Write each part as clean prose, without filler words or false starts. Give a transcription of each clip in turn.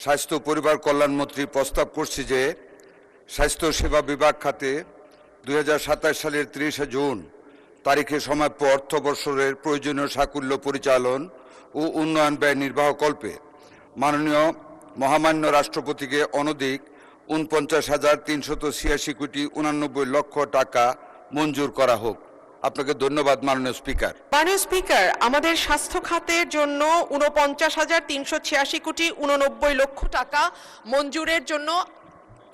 স্বাস্থ্য ও পরিবার কল্যাণ মন্ত্রী প্রস্তাব করছি যে স্বাস্থ্য সেবা বিভাগ খাতে 2027 সালের 30 জুন তারিখে সমাপ্য অর্থবর্ষের প্রয়োজনীয় সাকুল্য পরিচালন ও উন্নয়ন ব্যয় নির্বাহ কল্পে মাননীয় মহামান্য রাষ্ট্রপতিকে অনধিক 49,386 কোটি 89 লক্ষ টাকা মঞ্জুর করা হোক। আপনাকে ধন্যবাদ মাননীয় স্পিকার। মাননীয় স্পিকার, আমাদের স্বাস্থ্য খাতের জন্য 49,386 কোটি 89 লক্ষ টাকা মঞ্জুরের জন্য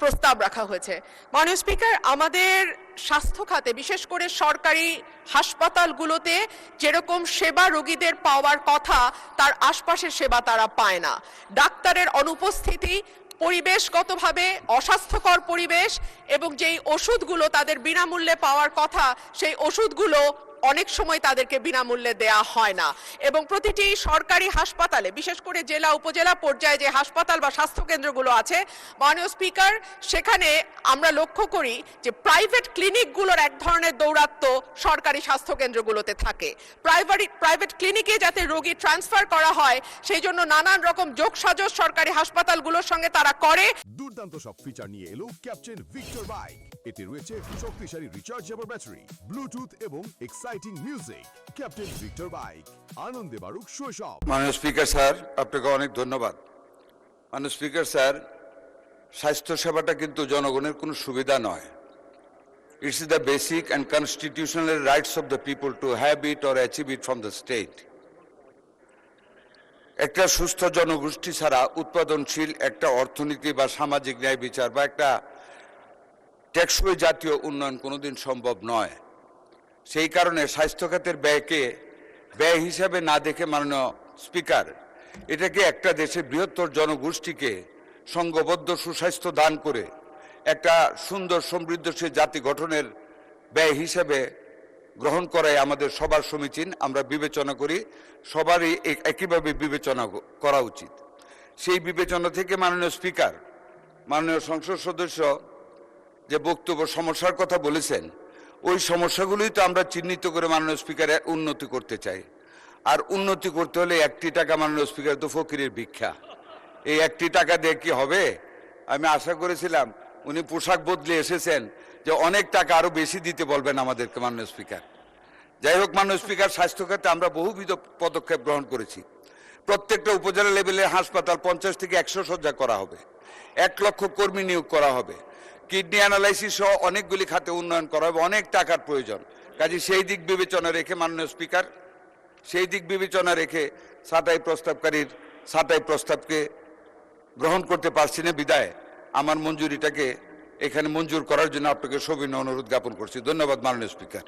প্রস্তাব রাখা হয়েছে। মাননীয় স্পিকার, আমাদের স্বাস্থ্য খাতে বিশেষ করে সরকারি হাসপাতালগুলোতে যেরকম সেবা রোগীদের পাওয়ার কথা তার আশপাশের সেবা তারা পায় না। ডাক্তারের অনুপস্থিতি, পরিবেশগতভাবে অস্বাস্থ্যকর পরিবেশ এবং যেই ওষুধগুলো তাদের বিনামূল্যে পাওয়ার কথা সেই ওষুধগুলো অনেক সময় তাদেরকে বিনামূল্যে দেয়া হয় না এবং প্রতিটি সরকারি হাসপাতালে বিশেষ করে জেলা উপজেলা পর্যায়ে যে হাসপাতাল বা স্বাস্থ্য কেন্দ্রগুলো আছে মাননীয় স্পিকার, সেখানে আমরা লক্ষ্য করি যে প্রাইভেট ক্লিনিকগুলোর এক ধরনের দৌরাত্ম্য সরকারি স্বাস্থ্য কেন্দ্রগুলোতে থাকে। প্রাইভেট ক্লিনিকে যাতে রোগী ট্রান্সফার করা হয় সেই জন্য নানান রকম যোগসাজশ সরকারি হাসপাতালগুলোর সঙ্গে তারা করে। দুর্দান্ত সব ফিচার নিয়ে এলো ক্যাপ্টেন ভিক্টর বাইক। এতে রয়েছে শক্তিশালী রিচার্জেবল ব্যাটারি, ব্লুটুথ এবং exciting music. Captain Victor bike, আনন্দে বাড়ুক শৈশব। মাননীয় স্পিকার স্যার, আপনাকে অনেক ধন্যবাদ। মাননীয় স্পিকার স্যার, স্বাস্থ্য সেবাটা কিন্তু জনগণের কোনো সুবিধা নয়। It's the basic and constitutional rights of the people to have it or achieve it from the state. একটা সুস্থ জনগোষ্ঠী ছাড়া উৎপাদনশীল একটা অর্থনীতি বা সামাজিক ন্যায় বিচার বা একটা টেকসই জাতীয় উন্নয়ন কোনোদিন সম্ভব নয়। সেই কারণে স্বাস্থ্য খাতের ব্যয়কে ব্যয় হিসাবে না দেখে মাননীয় স্পিকার, এটাকে একটা দেশের বৃহত্তর জনগোষ্ঠীকে সংঘবদ্ধ সুস্বাস্থ্য দান করে একটা সুন্দর সমৃদ্ধশীল জাতি গঠনের ব্যয় হিসাবে গ্রহণ করাই আমাদের সবার সমীচীন। আমরা বিবেচনা করি সবারই একইভাবে বিবেচনা করা উচিত। সেই বিবেচনা থেকে মাননীয় স্পিকার, মাননীয় সংসদ সদস্য যে বক্তব্য সমস্যার কথা বলেছেন, ওই সমস্যাগুলোই তো আমরা চিহ্নিত করে মাননীয় স্পিকারের উন্নতি করতে চাই। আর উন্নতি করতে হলে 1টি টাকা মাননীয় স্পিকার তো ফকিরের ভিক্ষা। এই 1টি টাকা দিয়ে কি হবে? আমি আশা করেছিলাম উনি পোশাক বদলে এসেছেন যে অনেক টাকা আরো বেশি দিতে বলবেন আমাদেরকে মাননীয় স্পিকার। যাই হোক মাননীয় স্পিকার, স্বাস্থ্য খাতে আমরা বহুবিধ পদক্ষেপ গ্রহণ করেছি। প্রত্যেকটা উপজেলা লেভেলের হাসপাতাল 50 থেকে 100 শয্যা করা হবে, 1 লক্ষ কর্মী নিয়োগ করা হবে, কিডনি অ্যানালাইসিস সহ অনেকগুলি খাতে উন্নয়ন করা হবে। অনেক টাকার প্রয়োজন। কাজে সেই দিক বিবেচনা রেখে মাননীয় স্পিকার, সেই দিক বিবেচনা রেখে ছাঁটাই প্রস্তাবকে গ্রহণ করতে পারছি না বিদায় আমার মঞ্জুরিটাকে এখানে মঞ্জুর করার জন্য আপনাকে সবিনয় অনুরোধ জ্ঞাপন করছি। ধন্যবাদ মাননীয় স্পিকার।